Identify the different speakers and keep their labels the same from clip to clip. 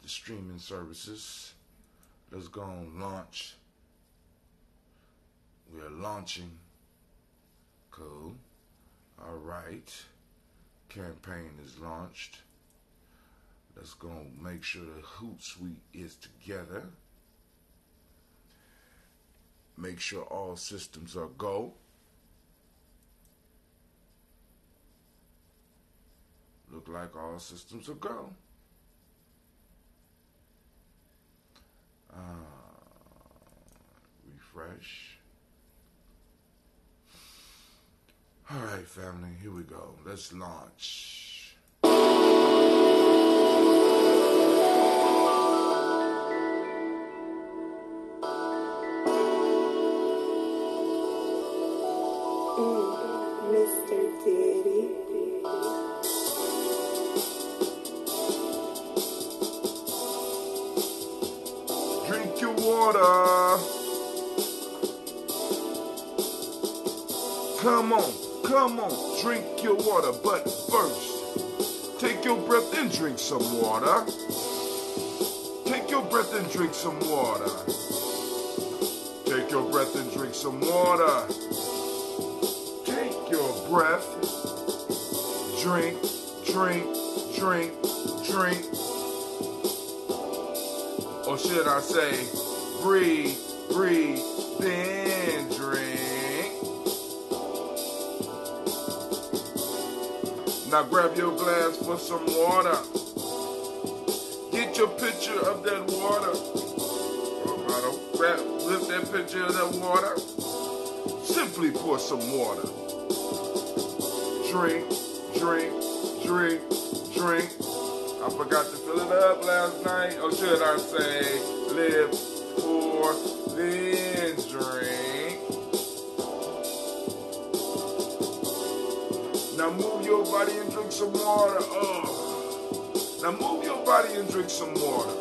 Speaker 1: the streaming services. Let's go on launch. We're launching. Cool. All right. Campaign is launched. Let's go make sure the Hootsuite is together. Make sure all systems are go. Look like all systems are go. Refresh. All right, family, here we go. Let's launch.
Speaker 2: Mr. Diddy.
Speaker 1: Drink your water. Come on, drink your water. But first, take your breath and drink some water. Take your breath and drink some water. Take your breath and drink some water. Take your breath. Drink, drink, drink, drink. Or should I say, breathe, breathe, then drink. Now grab your glass for some water. Get your picture of that water. Lift that picture of that water. Simply pour some water. Drink, drink, drink, drink. I forgot to fill it up last night. Or should I say, live, pour, then drink. Now move your body and drink some water. Now move your body and drink some water.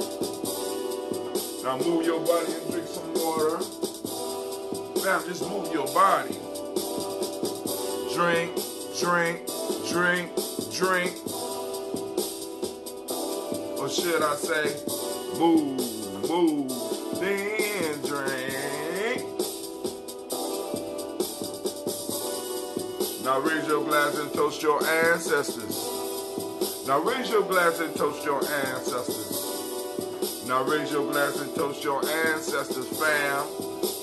Speaker 1: Now move your body and drink some water. Now just move your body. Drink, drink, drink, drink. Or should I say, move, then drink. Now raise your glass and toast your ancestors. Now raise your glass and toast your ancestors. Now raise your glass and toast your ancestors, fam.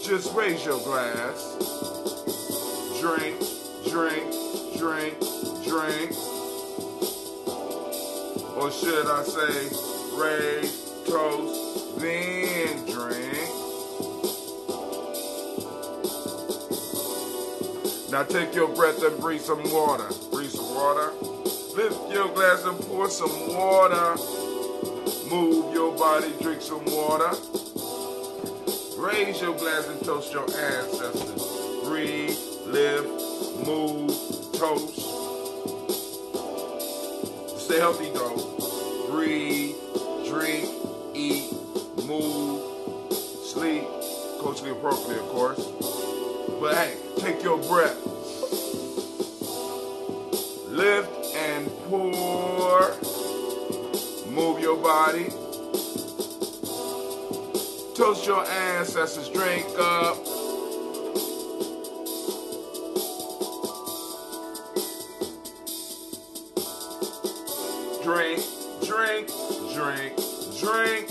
Speaker 1: Just raise your glass. Drink, drink, drink, drink. Or should I say, raise, toast, then drink. Now take your breath and breathe some water. Breathe some water. Lift your glass and pour some water. Move your body, drink some water. Raise your glass and toast your ancestors. Breathe, lift, move, toast. Stay healthy though. Breathe, drink, eat, move, sleep. Culturally appropriate, of course. But hey, take your breath. Lift and pour. Move your body. Toast your ancestors. Drink up. Drink, drink, drink, drink.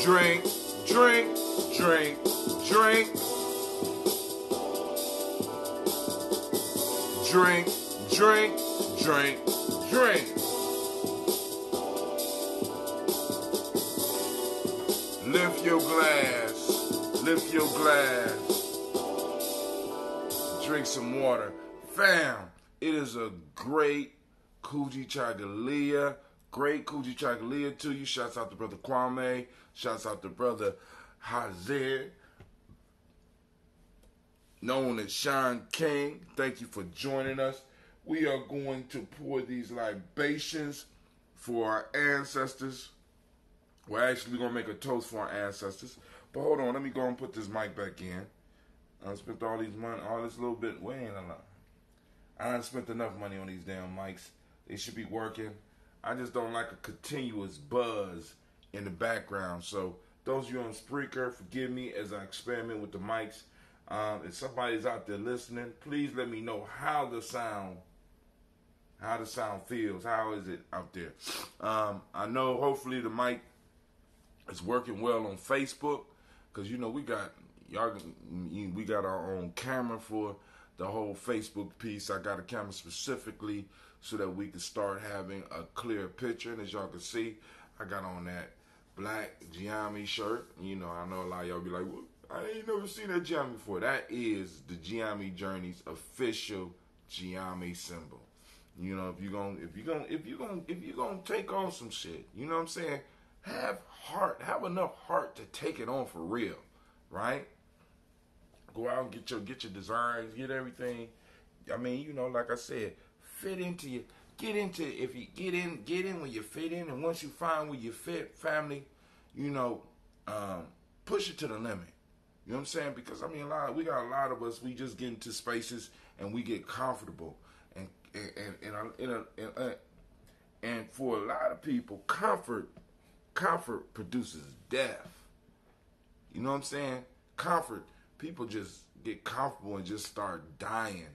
Speaker 1: Drink, drink, drink, drink. Drink, drink, drink, drink. Lift your glass, lift your glass. drink some water. Fam, it is a great Kujichagulia. Great Kujichagulia to you. Shouts out to Brother Kwame. Shouts out to Brother Hazer, known as Sean King. Thank you for joining us. We are going to pour these libations for our ancestors. We're actually going to make a toast for our ancestors. But hold on, let me go and put this mic back in. I spent all these money, all this little bit. Wait a lot. I done spent enough money on these damn mics. They should be working. I just don't like a continuous buzz in the background. So those of you on Spreaker, forgive me as I experiment with the mics. If somebody's out there listening, please let me know how the sound feels. How is it out there? I know hopefully the mic is working well on Facebook, because you know we got our own camera for the whole Facebook piece. I got a camera specifically so that we can start having a clear picture. And as y'all can see, I got on that black Giammi shirt. You know, I know a lot of y'all be like, well, I ain't never seen that Giammi before. That is the Giammi Journey's official Giammi symbol. You know, if you're gonna take on some shit, you know what I'm saying? Have enough heart to take it on for real, right? Go out and get your designs, get everything. I mean, you know, like I said, get in where you fit in, and once you find where you fit, family, you know, push it to the limit. You know what I'm saying? Because I mean, we got a lot of us. We just get into spaces and we get comfortable, and for a lot of people, comfort produces death. You know what I'm saying? Comfort. People just get comfortable and just start dying.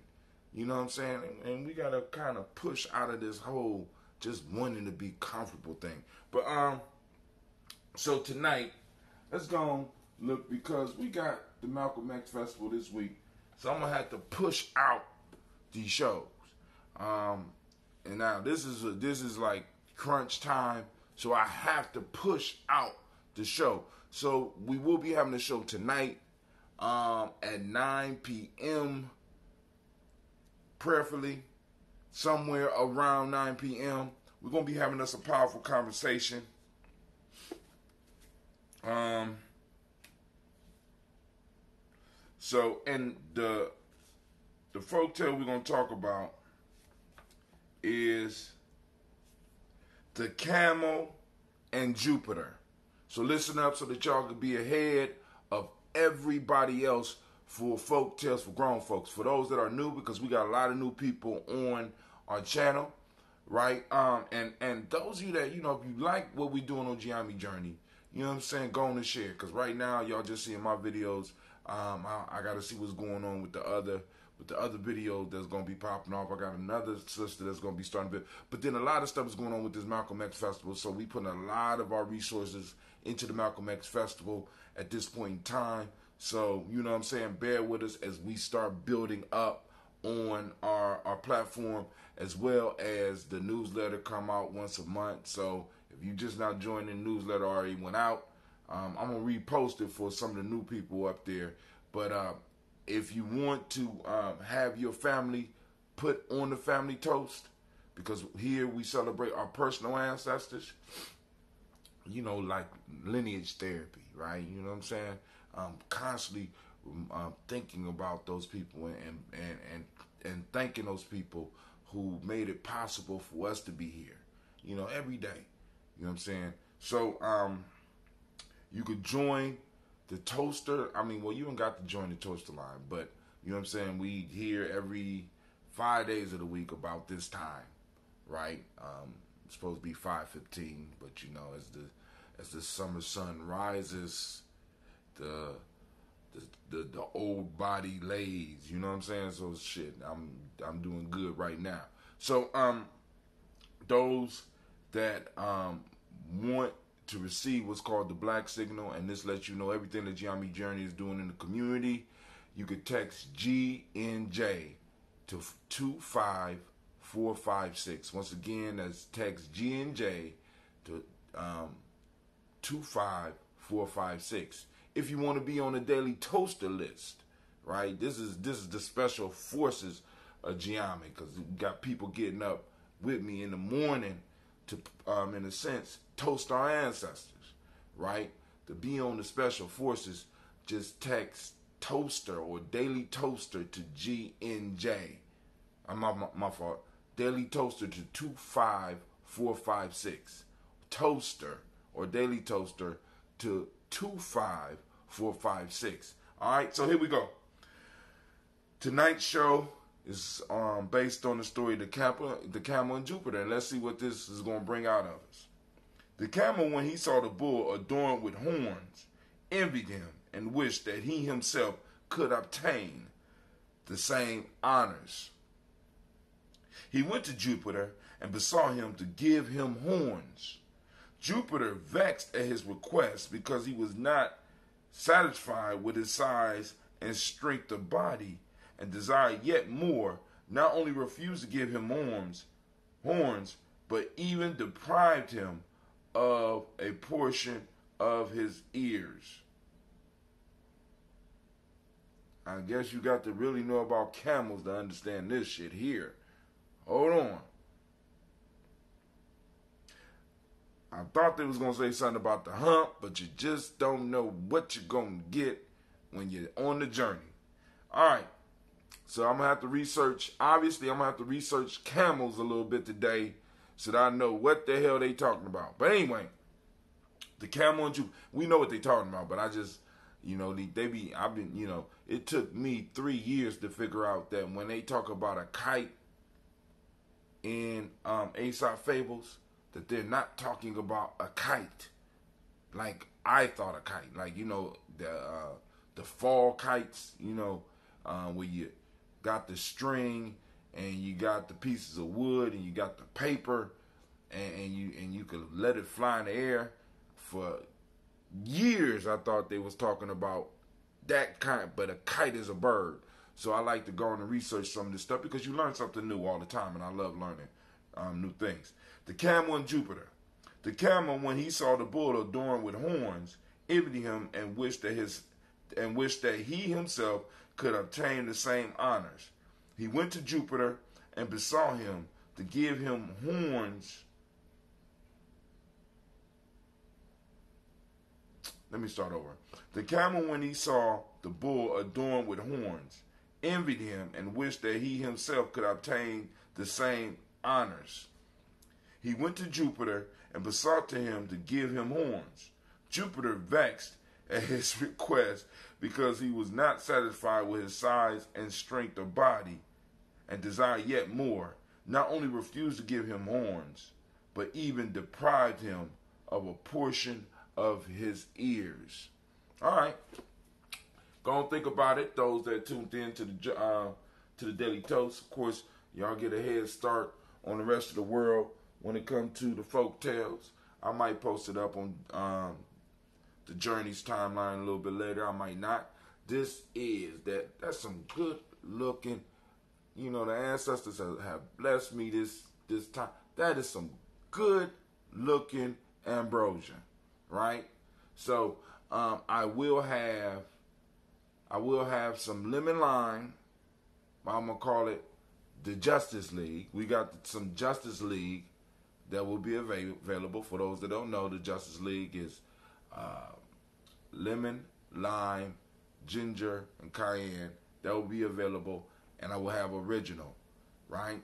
Speaker 1: You know what I'm saying? And we got to kind of push out of this whole just wanting to be comfortable thing. But so tonight, let's go and look, because we got the Malcolm X Festival this week. So I'm going to have to push out these shows. And now this is like crunch time, so I have to push out the show. So we will be having the show tonight at 9 p.m. prayerfully, somewhere around 9 p.m. We're going to be having us a powerful conversation. So, and the folktale we're going to talk about is the Camel and Jupiter. So listen up so that y'all can be ahead of everybody else for folk tales for grown folks. For those that are new, because we got a lot of new people on our channel, right? And those of you that, you know, if you like what we doing on Giammi Journey, you know what I'm saying, go on and share. Because right now, y'all just seeing my videos. I got to see what's going on with the other video that's going to be popping off. I got another sister that's going to be starting. But then a lot of stuff is going on with this Malcolm X Festival. So we putting a lot of our resources into the Malcolm X Festival at this point in time. So, you know what I'm saying, bear with us as we start building up on our platform, as well as the newsletter come out once a month. So if you just now joined, the newsletter already went out. I'm going to repost it for some of the new people up there. But if you want to have your family put on the family toast, because here we celebrate our personal ancestors, you know, like lineage therapy, right? You know what I'm saying? Constantly thinking about those people and thanking those people who made it possible for us to be here, you know, every day. You know what I'm saying? So you could join the toaster. I mean, well, you don't got to join the toaster line, but you know what I'm saying? We here every 5 days of the week about this time, right? It's supposed to be 5:15, but you know, as the summer sun rises, the old body lays. You know what I'm saying? So shit, I'm doing good right now. So those that want to receive what's called the Black Signal, and this lets you know everything that Giammi Journey is doing in the community, you could text GNJ to 25456. Once again, that's text GNJ to 25456. If you want to be on the daily toaster list, right? This is the special forces of Giami, because we got people getting up with me in the morning to, in a sense, toast our ancestors, right? To be on the special forces, just text toaster or daily toaster to GNJ. My fault. Daily toaster to 25456. Toaster or daily toaster to 25456. All right, so here we go. Tonight's show is based on the story of the camel and Jupiter, and let's see what this is going to bring out of us. The camel, when he saw the bull adorned with horns, envied him and wished that he himself could obtain the same honors. He went to Jupiter and besought him to give him horns. Jupiter, vexed at his request because he was not satisfied with his size and strength of body, and desired yet more, not only refused to give him horns, but even deprived him of a portion of his ears. I guess you got to really know about camels to understand this shit here. Hold on. I thought they was going to say something about the hump, but you just don't know what you're going to get when you're on the journey. All right. So I'm going to have to research, obviously I'm going to have to research camels a little bit today so that I know what the hell they talking about. But anyway, the camel and Jupiter, we know what they talking about, but I just, it took me 3 years to figure out that when they talk about a kite in Aesop fables, that they're not talking about a kite like I thought a kite, like, the fall kites, where you got the string and you got the pieces of wood and you got the paper and you could let it fly in the air. For years I thought they was talking about that kind, but a kite is a bird. So I like to go on and research some of this stuff because you learn something new all the time, and I love learning new things. The camel and Jupiter. The camel, when he saw the bull adorned with horns, envied him and wished that he himself could obtain the same honors. He went to Jupiter and besought him to give him horns. Let me start over. The camel, when he saw the bull adorned with horns, envied him and wished that he himself could obtain the same honors. He went to Jupiter and besought him to give him horns. Jupiter, vexed at his request because he was not satisfied with his size and strength of body, and desired yet more, not only refused to give him horns, but even deprived him of a portion of his ears. All right. Go and think about it. Those that tuned in to the Daily Toast, of course, y'all get a head start on the rest of the world when it comes to the folk tales. I might post it up on the Journey's timeline a little bit later. I might not. That's some good looking, the ancestors have blessed me this time. That is some good looking ambrosia, right? So I will have some lemon lime. I'm gonna call it the Justice League. We got some Justice League that will be available. For those that don't know, the Justice League is lemon, lime, ginger, and cayenne. That will be available, and I will have original, right?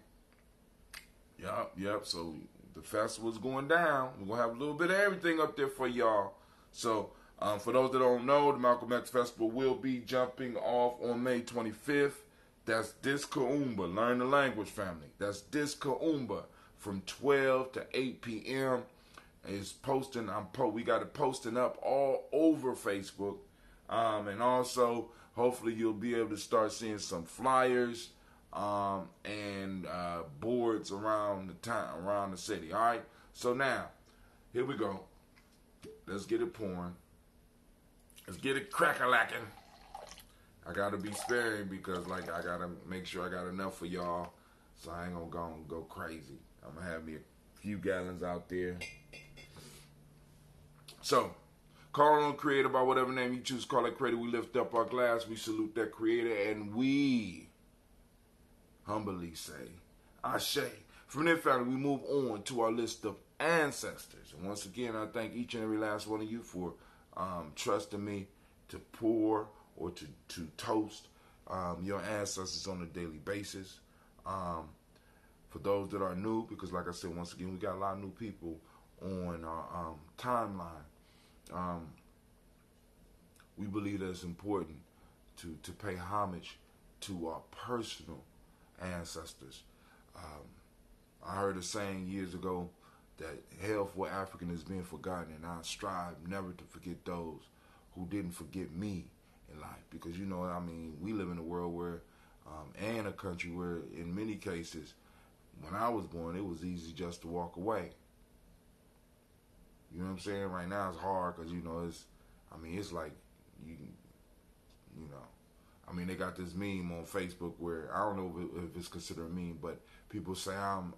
Speaker 1: Yep. So the festival's going down. We're going to have a little bit of everything up there for y'all. So for those that don't know, the Malcolm X Festival will be jumping off on May 25th. That's Discaumba. Learn the language, family. That's Discaumba from 12 to 8 p.m. It's posting. We got it posting up all over Facebook. And also, hopefully you'll be able to start seeing some flyers and boards around the town, around the city. All right. So now, here we go. Let's get it pouring. Let's get it crack-a-lacking. I gotta be sparing because, I gotta make sure I got enough for y'all. So I ain't gonna go crazy. I'm gonna have me a few gallons out there. So, Call on Creator by whatever name you choose to call that Creator. We lift up our glass, we salute that Creator, and we humbly say, Ashe. From there, family, we move on to our list of ancestors. And once again, I thank each and every last one of you for trusting me to pour or to toast your ancestors on a daily basis. For those that are new, because like I said, once again, we got a lot of new people on our timeline. We believe that it's important to pay homage to our personal ancestors. I heard a saying years ago that hell for African is being forgotten, and I strive never to forget those who didn't forget me in life. Because, you know, I mean, we live in a world where, and a country where, in many cases, when I was born, it was easy just to walk away. You know what I'm saying? Right now it's hard because, you know, it's like, you know, I mean, they got this meme on Facebook where I don't know if it's considered a meme, but people say I'm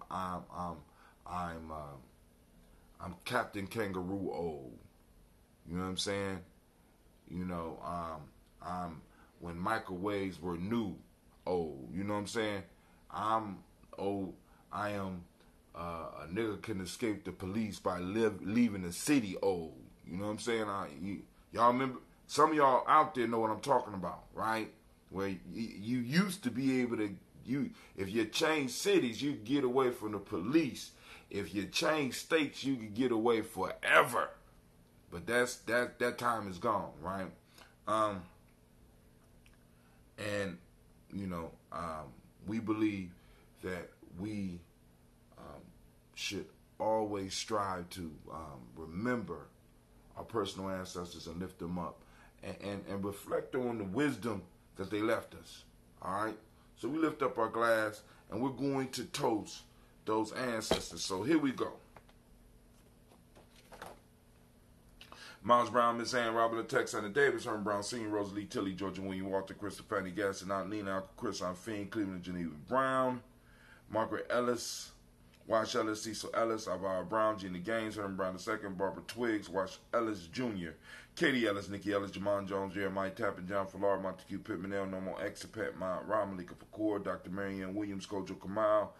Speaker 1: Captain Kangaroo old. You know what I'm saying? You know, I'm when microwaves were new old. You know what I'm saying? I'm old. I am a nigga can escape the police by leaving the city old. You know what I'm saying? Y'all remember? Some of y'all out there know what I'm talking about, right? Where you used to be able to, if you change cities, you get away from the police. If you change states, you could get away forever. But that time is gone, right? And you know, we believe that we should always strive to remember our personal ancestors and lift them up, and reflect on the wisdom that they left us. All right. So we lift up our glass, and we're going to toast those ancestors. So here we go. Miles Brown, Miss Ann, Robert Texana Davis, Herman Brown Sr., Rosalie Tilly, Georgia William Walter, Christopher Fanny Gaston, Aunt Lena, Uncle Chris, Aunt Fiend, Cleveland Geneva Brown, Margaret Ellis, Wash Ellis, Cecil Ellis, Alvara Brown, Gina Gaines, Herman Brown II, Barbara Twiggs, Wash Ellis Jr., Katie Ellis, Nikki Ellis, Jamon Jones, Jeremiah Tappan, John Fallard, Montague Pittman, El Normal Exapet, Ron Malika Fakour, Dr. Marianne Williams, Kojo Kamal,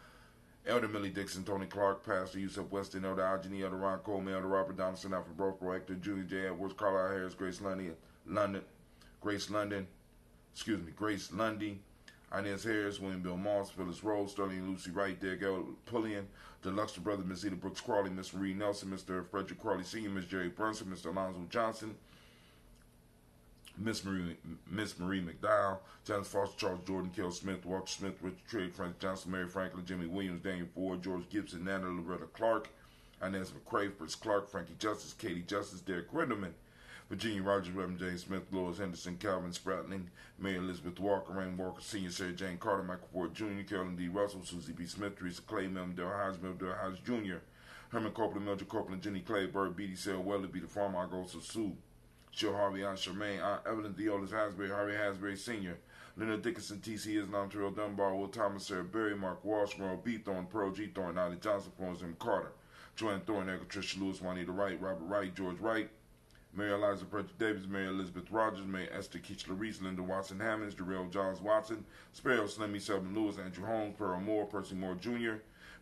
Speaker 1: Elder Millie Dixon, Tony Clark, Pastor Yusuf Weston, Elder Algeny, Elder Ron Coleman, Elder Robert Donaldson, Alfred Broker, Hector, Julia J. Edwards, Carlisle Harris, Grace Lundy, Inez Harris, William Bill Moss, Phyllis Rose, Sterling and Lucy Wright, Derek Pullian, the Luxor brother, Miss Eda Brooks Crawley, Miss Marie Nelson, Mr. Frederick Crawley Sr., Miss Jerry Brunson, Mr. Alonzo Johnson, Miss Marie McDowell, Janice Foster, Charles Jordan, Kel Smith, Walter Smith, Richard Trigg, Frank Johnson, Mary Franklin, Jimmy Williams, Daniel Ford, George Gibson, Nana Loretta Clark, Inez McCrae, Fritz Clark, Frankie Justice, Katie Justice, Derek Rinderman, Virginia Rogers, Reverend James Smith, Lois Henderson, Calvin Spratling, Mary Elizabeth Walker, Rain Walker Sr., Sarah Jane Carter, Michael Ford Jr., Carolyn D. Russell, Susie B. Smith, Teresa Clay, Melvin Del Hodge, Jr., Herman Copeland, Mildred Copeland, Jenny Clay, Bird, Beatty, Sarah Weller, B. the Farmer, Argosa Sue, Cheryl Harvey, Aunt Charmaine, Aunt Evelyn Theolis Hasbury, Harvey Hasbury Sr., Leonard Dickinson, T.C. Islam, Terrell Dunbar, Will Thomas, Sarah Berry, Mark Walsh, Merle B. Thorne, Pearl G. Thorne, Nolly Johnson, Florence M. Carter, Joanne Thorne, Edgar Tricia Lewis, Juanita Wright, Robert Wright, George Wright, Mary Eliza Frederick Davis, Mary Elizabeth Rogers, Mary Esther Keachler Reese, Linda Watson Hammonds, Jarrell Johns Watson, Sparrow Slimmy, Selby Lewis, Andrew Holmes, Pearl Moore, Percy Moore Jr.,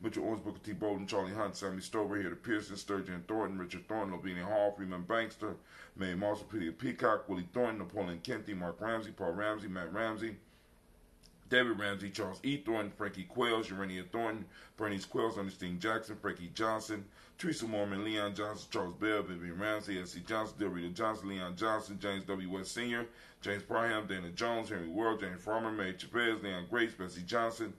Speaker 1: Mitchell Owens, Booker T. Bowden, Charlie Hunt, Sammy Stover, Here to Pearson, Sturgeon Thornton, Richard Thornton, Lavinia Hall, Freeman Bankster, Mae Marshall, Peter Peacock, Willie Thornton, Napoleon Kenty, Mark Ramsey, Paul Ramsey, Matt Ramsey, David Ramsey, Charles E. Thornton, Frankie Quells, Urania Thornton, Bernice Quells, Ernestine Jackson, Frankie Johnson, Teresa Mormon, Leon Johnson, Charles Bell, Vivian Ramsey, S.C. Johnson, Delrita Johnson, Leon Johnson, James W. West Sr., James Parham, Dana Jones, Henry World, James Farmer, Mary Chavez, Leon Grace, Bessie Johnson,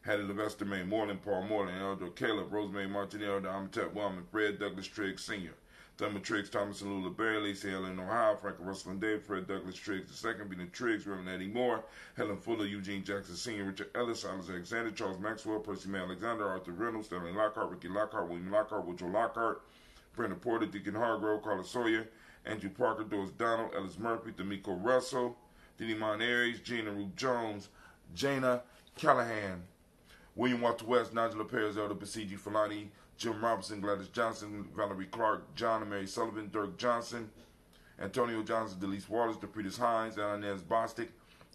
Speaker 1: Hattie Levester, May Moreland, Paul Moreland, Elder Caleb, Rosemary Martinello, Amitep Wellman, Fred Douglas Triggs Sr., Thelma Triggs, Thomas and Lula Berry, Lacey Helen, Ohio, Frank Russell and Dave, Fred Douglas Triggs II, Bena Triggs, Reverend Eddie Moore, Helen Fuller, Eugene Jackson Sr., Richard Ellis, Silas Alexander, Charles Maxwell, Percy May Alexander, Arthur Reynolds, Stanley Lockhart, Ricky Lockhart, William Lockhart, Woodrow Lockhart, Brenda Porter, Deacon Hargrove, Carla Sawyer, Andrew Parker, Doris Donald, Ellis Murphy, D'Amico Russell, Diddy Mon Aries, Gina Ruth Jones, Jana Callahan, William Walter West, Nigel Perez, Elder Basiji Falani, Jim Robinson, Gladys Johnson, Valerie Clark, John and Mary Sullivan, Dirk Johnson, Antonio Johnson, Delise Wallace, DePretis Hines, Inez Bostic,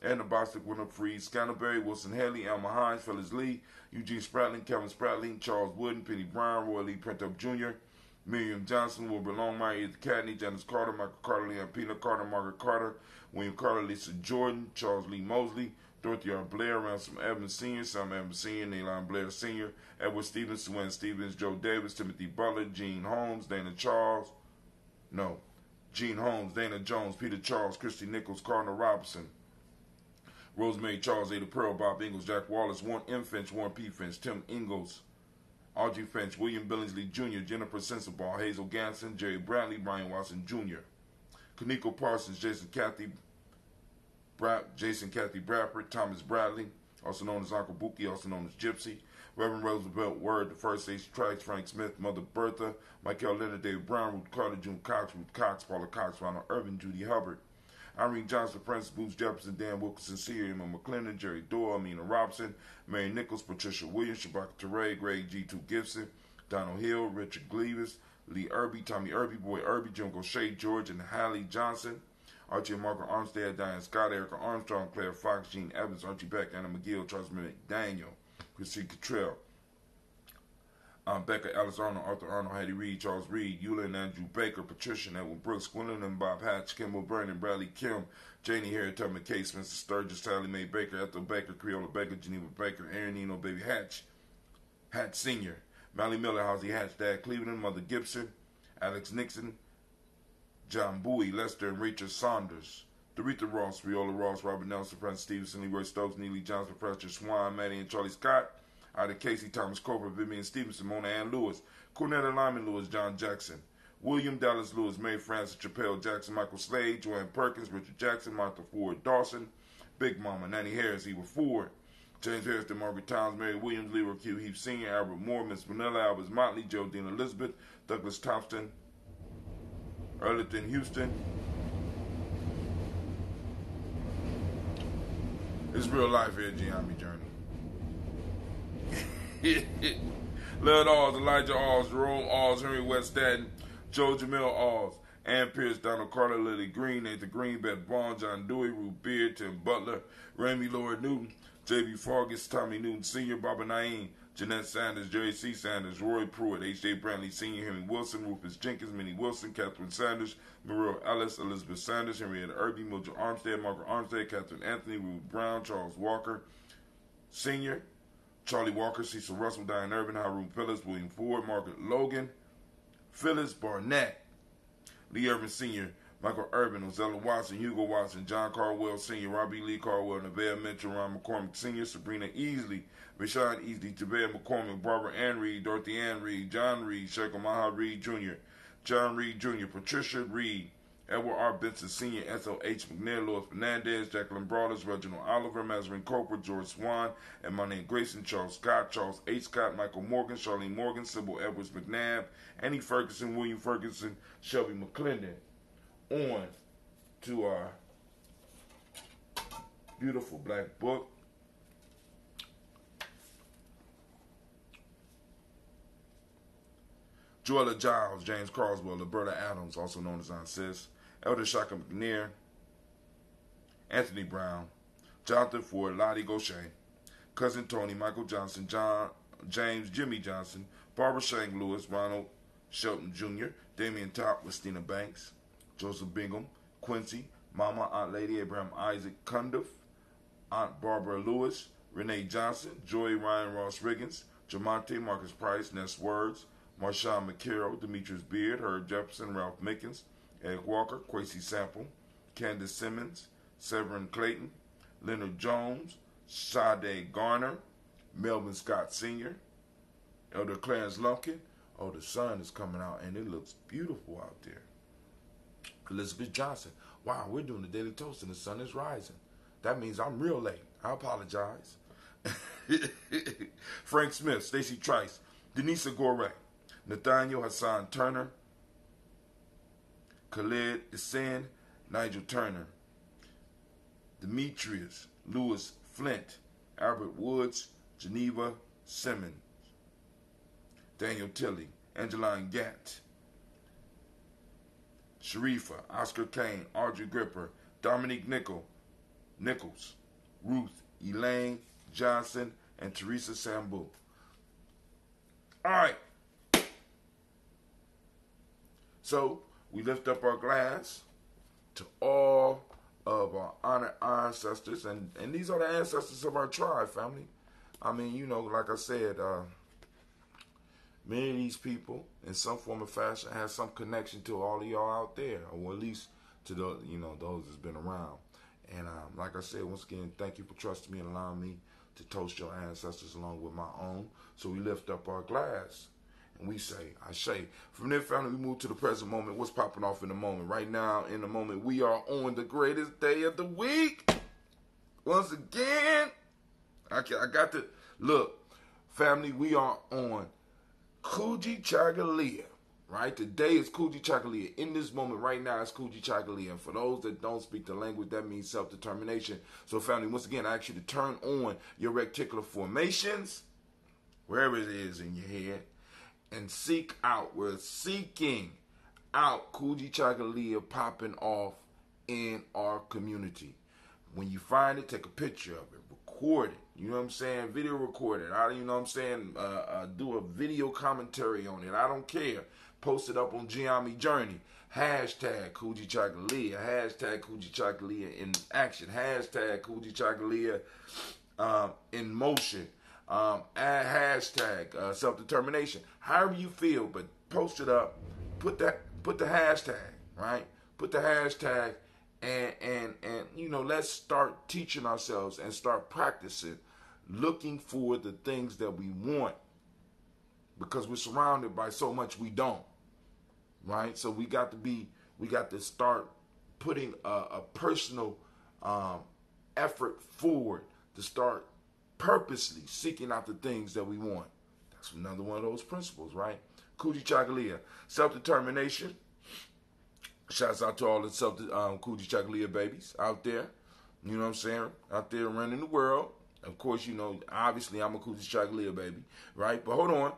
Speaker 1: Edna Bostic, Winter Freed, Scantleberry, Wilson Haley, Alma Hines, Phyllis Lee, Eugene Spratling, Kevin Spratling, Charles Wooden, Penny Brown, Roy Lee Pintup Jr., Miriam Johnson, Wilbur Longmire, Edith Cadney, Janice Carter, Michael Carter, Leon Peanut Carter, Margaret Carter, William Carter, Lisa Jordan, Charles Lee Mosley, Dorothy R. Blair, Ransom Evans Sr., Sam Evans Sr., Neilon Blair Sr., Edward Stevens, Suen Stevens, Joe Davis, Timothy Butler, Gene Holmes, Dana Jones, Peter Charles, Christy Nichols, Cardinal Robinson, Rosemary Charles, Ada Pearl, Bob Ingalls, Jack Wallace, Warren M. Finch, Warren P. Finch, Tim Ingalls, Audrey Finch, William Billingsley Jr., Jennifer Sensabaugh, Hazel Ganson, Jerry Bradley, Brian Watson Jr., Kaneko Parsons, Jason Kathy Bradford, Thomas Bradley, also known as Uncle Buki, also known as Gypsy, Reverend Roosevelt Word, the First H. Trice, Frank Smith, Mother Bertha, Michael Leonard, David Brown, Ruth Carter, June Cox, Ruth Cox, Paula Cox, Ronald Irvin, Judy Hubbard, Irene Johnson, Francis Booth Jefferson, Dan Wilkinson, Sr., Emma McClendon, Jerry Doyle, Amina Robinson, Mary Nichols, Patricia Williams, Shabaka Teray, Greg G2 Gibson, Donald Hill, Richard Gleavis, Lee Irby, Tommy Irby, Boy Irby, Jim Gaucher, George and Hallie Johnson, Archie and Margaret Armstead, Diane Scott, Erica Armstrong, Claire Fox, Gene Evans, Archie Beck, Anna McGill, Charles McDaniel, Christine Cottrell, Becca Ellis Arnold, Arthur Arnold, Hattie Reed, Charles Reed, Eula and Andrew Baker, Patricia and Edwin Brooks, Gwendolyn and Bob Hatch, Kimball Brennan, Bradley Kim, Janie Harriet Tubman Case, Spencer Sturgis, Sally Mae Baker, Ethel Baker, Creola Baker, Geneva Baker, Aaron Eno, Baby Hatch Sr., Mally Miller, Housie Hatch, Dad Cleveland, Mother Gibson, Alex Nixon, John Bowie, Lester and Rachel Saunders, Doretha Ross, Viola Ross, Robert Nelson, Francis Stevenson, Leroy Stokes, Neely Johnson, Professor Swan, Maddie and Charlie Scott, Ida Casey, Thomas Cooper, Vivian Stevenson, Mona Ann Lewis, Cornetta Lyman Lewis, John Jackson, William Dallas Lewis, Mary Francis Chappelle Jackson, Michael Slade, Joanne Perkins, Richard Jackson, Martha Ford Dawson, Big Mama, Nanny Harris, Eva Ford, James Harrison, Margaret Towns, Mary Williams, Leroy Q. Heath Sr., Albert Moore, Miss Vanilla, Albert Motley, Geraldine Elizabeth, Douglas Thompson, Earlington Houston. It's real life here, Giambi Journey. Lud Alls, Elijah Alls, Jerome Alls, Henry West Staten, Joe Jamil Alls, Ann Pierce, Donald Carter, Lily Green, Nathan Green, Beth Bond, John Dewey, Ruth Beard, Tim Butler, Remy Lord Newton, J.B. Fargus, Tommy Newton Sr., Baba Naeem, Jeanette Sanders, Jerry C. Sanders, Roy Pruitt, H.J. Brantley Sr., Henry Wilson, Rufus Jenkins, Minnie Wilson, Catherine Sanders, Muriel Ellis, Elizabeth Sanders, Henrietta Irby, Mildred Armstead, Margaret Armstead, Catherine Anthony, Ruth Brown, Charles Walker Sr., Charlie Walker, Cecil Russell, Diane Irvin, Haroon Phillips, William Ford, Margaret Logan, Phyllis Barnett, Lee Irvin Sr., Michael Irvin, Ozella Watson, Hugo Watson, John Carwell Sr., Robbie Lee Carwell, Nevaeh Mitchell, Ron McCormick Sr., Sabrina Easley, Rashad Easley, Javea McCormick, Barbara Ann Reed, Dorothy Ann Reed, John Reed, Sheikh Maha Reed Jr., John Reed Jr., Patricia Reed, Edward R. Benson Sr., S.L.H. McNair, Louis Fernandez, Jacqueline Broaders, Reginald Oliver, Mazarin Cooper, George Swan, Emmanuel Grayson, Charles Scott, Charles H. Scott, Michael Morgan, Charlene Morgan, Sybil Edwards McNabb, Annie Ferguson, William Ferguson, Shelby McClendon. On to our beautiful black book. Joella Giles, James Carswell, Roberta Adams, also known as Ancestor, Elder Shaka McNair, Anthony Brown, Jonathan Ford, Lottie Gaucher, Cousin Tony, Michael Johnson, James Jimmy Johnson, Barbara Shank Lewis, Ronald Shelton Jr., Damian Top, Christina Banks, Joseph Bingham, Quincy, Mama, Aunt Lady, Abraham Isaac Cundiff, Aunt Barbara Lewis, Renee Johnson, Joy Ryan Ross Riggins, Jamonte, Marcus Price, Ness Words, Marshawn McCarroll, Demetrius Beard, Herb Jefferson, Ralph Mickens, Ed Walker, Quasi Sample, Candace Simmons, Severin Clayton, Leonard Jones, Sade Garner, Melvin Scott Sr., Elder Clarence Lumpkin. Oh, the sun is coming out and it looks beautiful out there. Elizabeth Johnson. Wow, we're doing the Daily Toast and the sun is rising. That means I'm real late. I apologize. Frank Smith, Stacy Trice, Denise Gore, Nathaniel Hassan Turner, Khalid Isen, Nigel Turner, Demetrius Lewis Flint, Albert Woods, Geneva Simmons, Daniel Tilley, Angeline Gant, Sharifa, Oscar Kane, Audrey Gripper, Dominique Nichols, Ruth, Elaine Johnson, and Teresa Sambu. All right. So we lift up our glass to all of our honored ancestors, and these are the ancestors of our tribe, family. I mean, you know, like I said, many of these people, in some form or fashion, have some connection to all of y'all out there, or at least to the, you know, those that's been around. And like I said, once again, thank you for trusting me and allowing me to toast your ancestors along with my own. So we lift up our glass and we say, Ashe. From there, family, we move to the present moment. What's popping off in the moment? Right now, in the moment, we are on the greatest day of the week. Once again, I got to, look, family, we are on Kujichagulia, right? Today is Kujichagulia. In this moment right now, it's Kujichagulia. And for those that don't speak the language, that means self-determination. So, family, once again, I ask you to turn on your reticular formations, wherever it is in your head, and seek out. We're seeking out Kujichagulia popping off in our community. When you find it, take a picture of it, record it. You know what I'm saying? Video record it. You know what I'm saying? Do a video commentary on it. I don't care. Post it up on Giami Journey. Hashtag Kujichagulia. Hashtag Kujichagulia in action. Hashtag Kujichagulia in motion. Hashtag self-determination. However you feel, but post it up. Put the hashtag, right? Put the hashtag. And you know, let's start teaching ourselves and start practicing looking for the things that we want, because we're surrounded by so much we don't, right? So we got to start putting a personal effort forward to start purposely seeking out the things that we want. That's another one of those principles, right? Kujichagulia, self-determination. Shouts out to all the Kujichagulia babies out there. You know what I'm saying? Out there running the world. Of course, you know, obviously I'm a Kujichagulia baby, right? But hold on.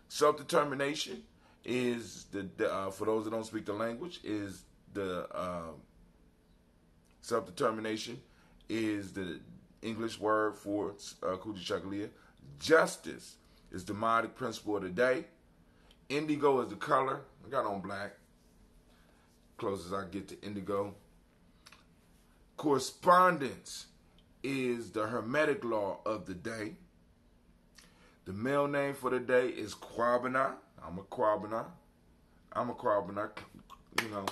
Speaker 1: Self-determination is for those that don't speak the language, is the self-determination is the English word for Kujichagulia. Justice is the demonic principle of the day. Indigo is the color. I got on black. Close as I get to indigo. Correspondence is the hermetic law of the day. The male name for the day is Kwabena. I'm a Kwabena. You know,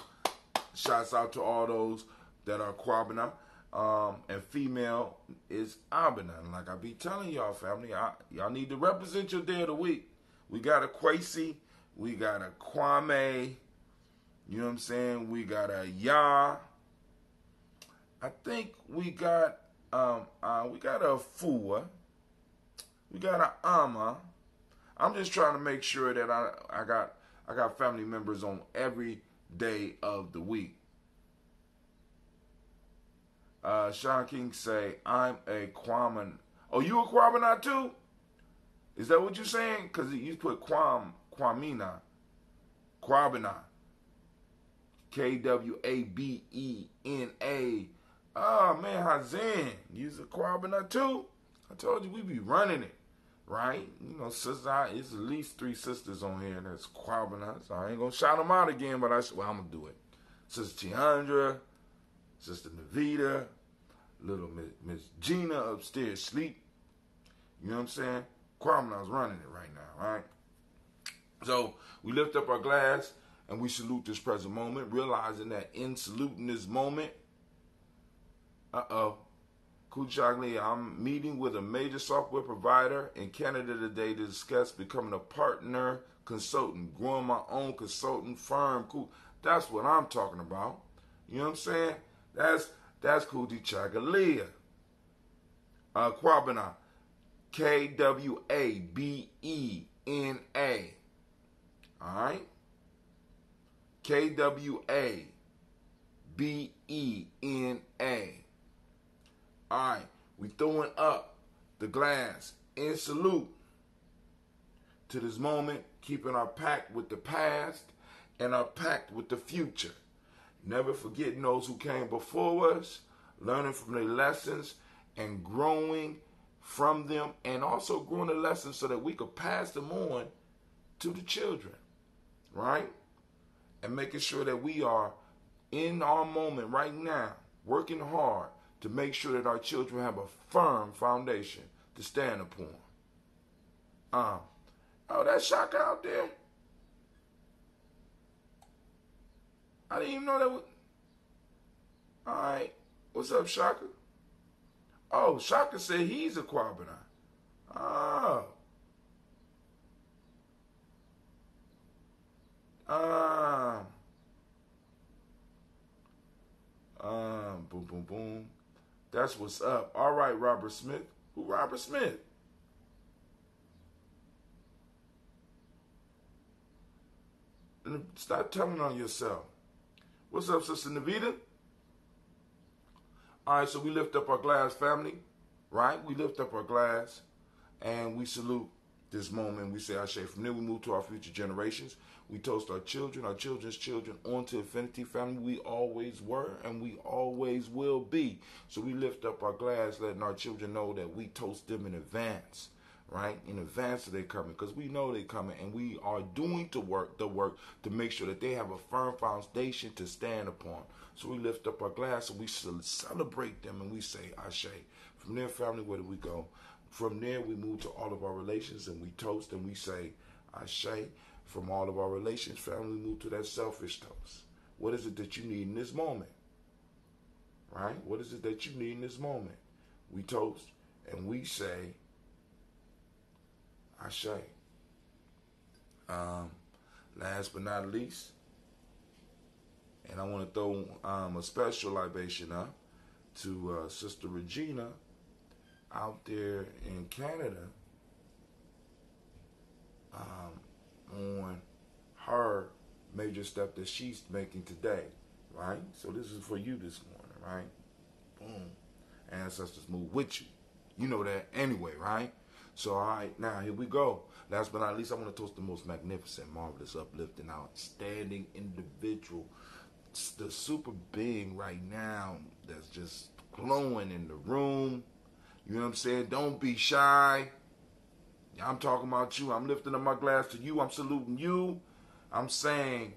Speaker 1: shouts out to all those that are Kwabena. And female is Abena. And like I be telling y'all, family, y'all need to represent your day of the week. We got a Kwesi. We got a Kwame. You know what I'm saying? We got a Ya. I think we got a Fua. We got a Ama. I'm just trying to make sure that I got family members on every day of the week. Sean King say, I'm a Kwaman. Oh, you a Kwabena too? Is that what you're saying? Because you put Kwamina. Kwabena. Kwabena. Oh, man, Hazan. You's a Kwabena too? I told you we be running it, right? You know, sister, it's at least 3 sisters on here that's Kwabena. So I ain't going to shout them out again, but I'm going to do it. Sister Tiandra, Sister Navita, little Miss Gina upstairs sleep. You know what I'm saying? Kwabena's running it right now, right? So we lift up our glass and we salute this present moment, realizing that in saluting this moment, Kujichagulia, I'm meeting with a major software provider in Canada today to discuss becoming a partner consultant, growing my own consultant firm. That's what I'm talking about. You know what I'm saying? That's Kujichagulia. Kwabena. Kwabena. Alright? Kwabena. Alright, we throwing up the glass in salute to this moment, keeping our pact with the past and our pact with the future. Never forgetting those who came before us, learning from their lessons and growing from them, and also growing the lessons so that we could pass them on to the children, right? And making sure that we are in our moment right now, working hard to make sure that our children have a firm foundation to stand upon. Oh, that's Shaka out there. I didn't even know that was... All right. What's up, Shaka? Oh, Shaka said he's a Quabbana. Oh. Boom, boom, boom. That's what's up. All right, Robert Smith. Who Robert Smith? Stop telling on yourself. What's up, Sister Navita? All right, so we lift up our glass, family, right? We lift up our glass, and we salute this moment. We say Ashe. From there, we move to our future generations. We toast our children, our children's children, on to infinity. Family, we always were, and we always will be. So we lift up our glass, letting our children know that we toast them in advance, right? In advance of their coming, because we know they're coming, and we are doing the work to make sure that they have a firm foundation to stand upon. So we lift up our glass and we celebrate them, and we say Ashe. From there, family, where do we go? From there, we move to all of our relations, and we toast and we say Ashe. From all of our relations, family, we move to that selfish toast. What is it that you need in this moment? Right? What is it that you need in this moment? We toast and we say Ashe. Last but not least, and I want to throw a special libation up to Sister Regina out there in Canada on her major step that she's making today, right? So this is for you this morning, right? Boom. Ancestors move with you. You know that anyway, right? So, all right, now here we go. Last but not least, I want to toast the most magnificent, marvelous, uplifting, outstanding individual, the super being right now that's just glowing in the room. You know what I'm saying? Don't be shy. I'm talking about you. I'm lifting up my glass to you. I'm saluting you. I'm saying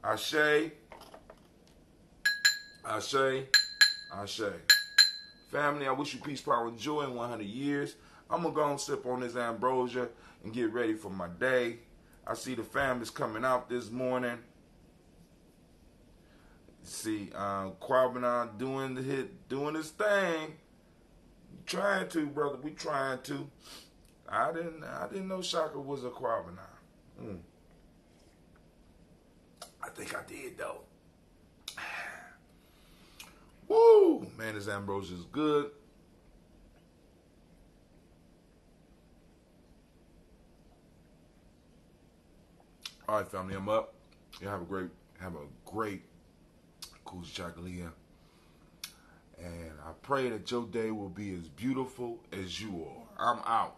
Speaker 1: Ashe, Ashe, Ashe. Family, I wish you peace, power, and joy in 100 years. I'm going to go and sip on this ambrosia and get ready for my day. I see the family's coming out this morning. See, Quabbana doing his thing. Trying to, brother. We trying to. I didn't know Shaka was a Quabbana. I think I did, though. Woo! Man, this ambrosia is good. All right, family, I'm up. You have a great Kujichagulia. And I pray that your day will be as beautiful as you are. I'm out.